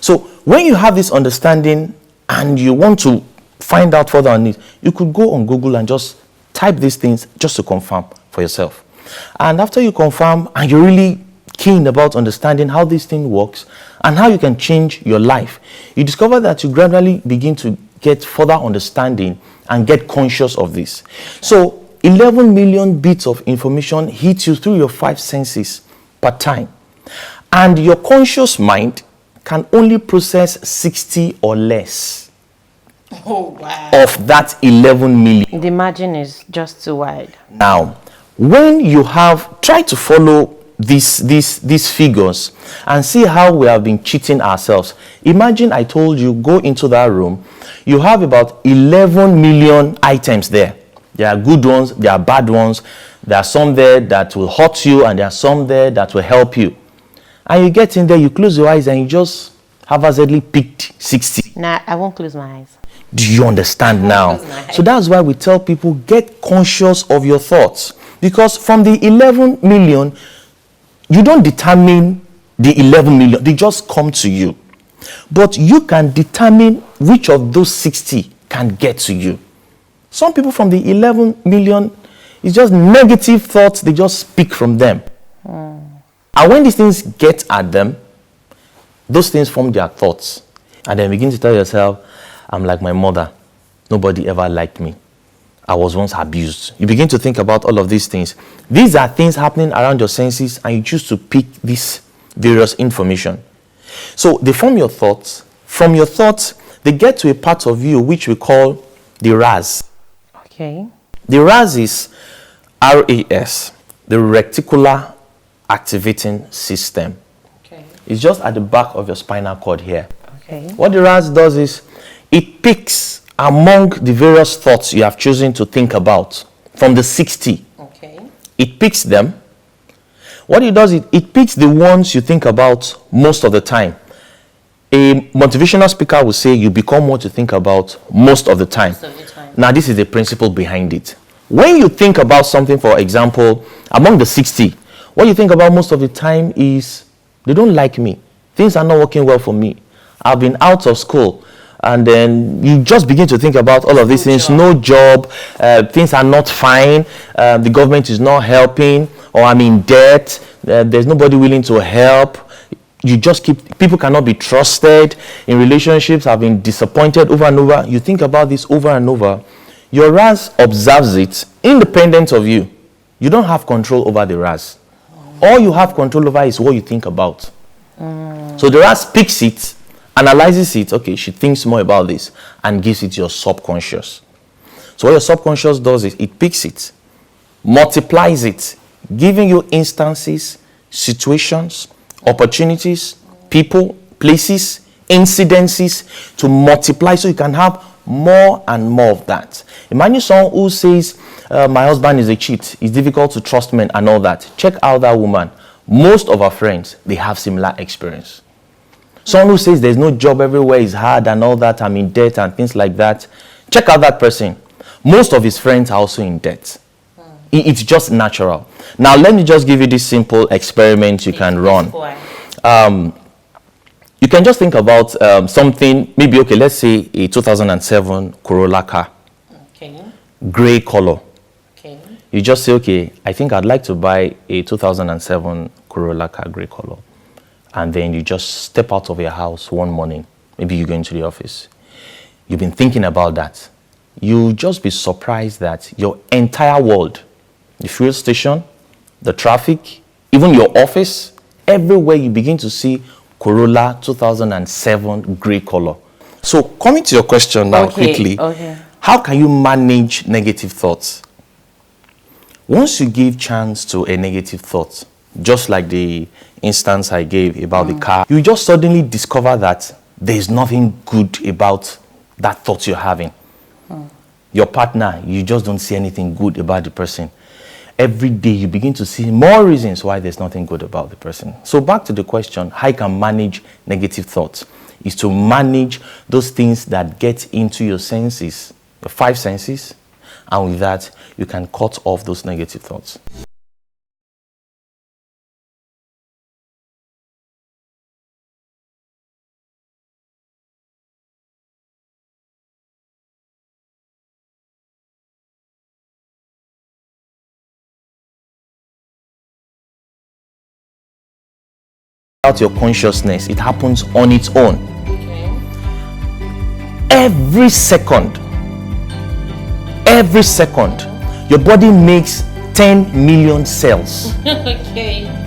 So when you have this understanding and you want to find out further on it, you could go on Google and just type these things just to confirm for yourself. And after you confirm and you're really keen about understanding how this thing works and how you can change your life, you discover that you gradually begin to get further understanding and get conscious of this. So 11 million bits of information hit you through your 5 senses per time. And your conscious mind can only process 60 or less of that 11 million. The margin is just too wide. Now, when you have tried to follow these figures and see how we have been cheating ourselves, imagine I told you, go into that room, you have about 11 million items there. There are good ones, there are bad ones, there are some there that will hurt you, and there are some there that will help you. And you get in there, you close your eyes, and you just haphazardly picked 60. Nah, I won't close my eyes. Do you understand now? So that's why we tell people, get conscious of your thoughts. Because from the 11 million, you don't determine the 11 million. They just come to you. But you can determine which of those 60 can get to you. Some people from the 11 million, it's just negative thoughts. They just speak from them. And when these things get at them, those things form their thoughts. And then begin to tell yourself, I'm like my mother. Nobody ever liked me. I was once abused. You begin to think about all of these things. These are things happening around your senses, and you choose to pick this various information. So they form your thoughts. From your thoughts, they get to a part of you which we call the RAS. Okay. The RAS is RAS, the reticular activating system. Okay. It's just at the back of your spinal cord here. Okay. What the RAS does is it picks among the various thoughts you have chosen to think about from the 60. Okay. It picks them. What it does is it picks the ones you think about most of the time. A motivational speaker will say you become what you think about most of the time. Most of the time. Now, this is the principle behind it. When you think about something, for example, among the 60, what you think about most of the time is, they don't like me. Things are not working well for me. I've been out of school. And then you just begin to think about all of these things. No job, things are not fine, the government is not helping, or I'm in debt, there's nobody willing to help. You just people cannot be trusted. In relationships, I've been disappointed over and over. You think about this over and over. Your RAS observes it independent of you. You don't have control over the RAS. All you have control over is what you think about. So the RAS picks it, analyzes it. Okay, she thinks more about this, and gives it to your subconscious. So what your subconscious does is it picks it, multiplies it, giving you instances, situations, opportunities, people, places, incidences to multiply so you can have more and more of that. Imagine someone who says, my husband is a cheat, it's difficult to trust men and all that. Check out that woman. Most of our friends, they have similar experience. Someone who says there's no job, everywhere is hard and all that, I'm in debt and things like that. Check out that person. Most of his friends are also in debt. It's just natural. Now, let me just give you this simple experiment you can run. You can just think about something, maybe, okay, let's say a 2007 Corolla car. Okay. Gray color. Okay. You just say, okay, I think I'd like to buy a 2007 Corolla car, gray color. And then you just step out of your house one morning. Maybe you go into the office. You've been thinking about that. You'll just be surprised that your entire world, the fuel station, the traffic, even your office, everywhere you begin to see Corolla 2007 gray color. So coming to your question now quickly, how can you manage negative thoughts? Once you give chance to a negative thought, just like the instance I gave about the car, you just suddenly discover that there is nothing good about that thought you're having. Your partner, you just don't see anything good about the person. Every day you begin to see more reasons why there's nothing good about the person. So back to the question, how you can manage negative thoughts is to manage those things that get into your senses, the 5 senses, and with that, you can cut off those negative thoughts. Without your consciousness, it happens on its own. Okay. Every second, your body makes 10 million cells. Okay.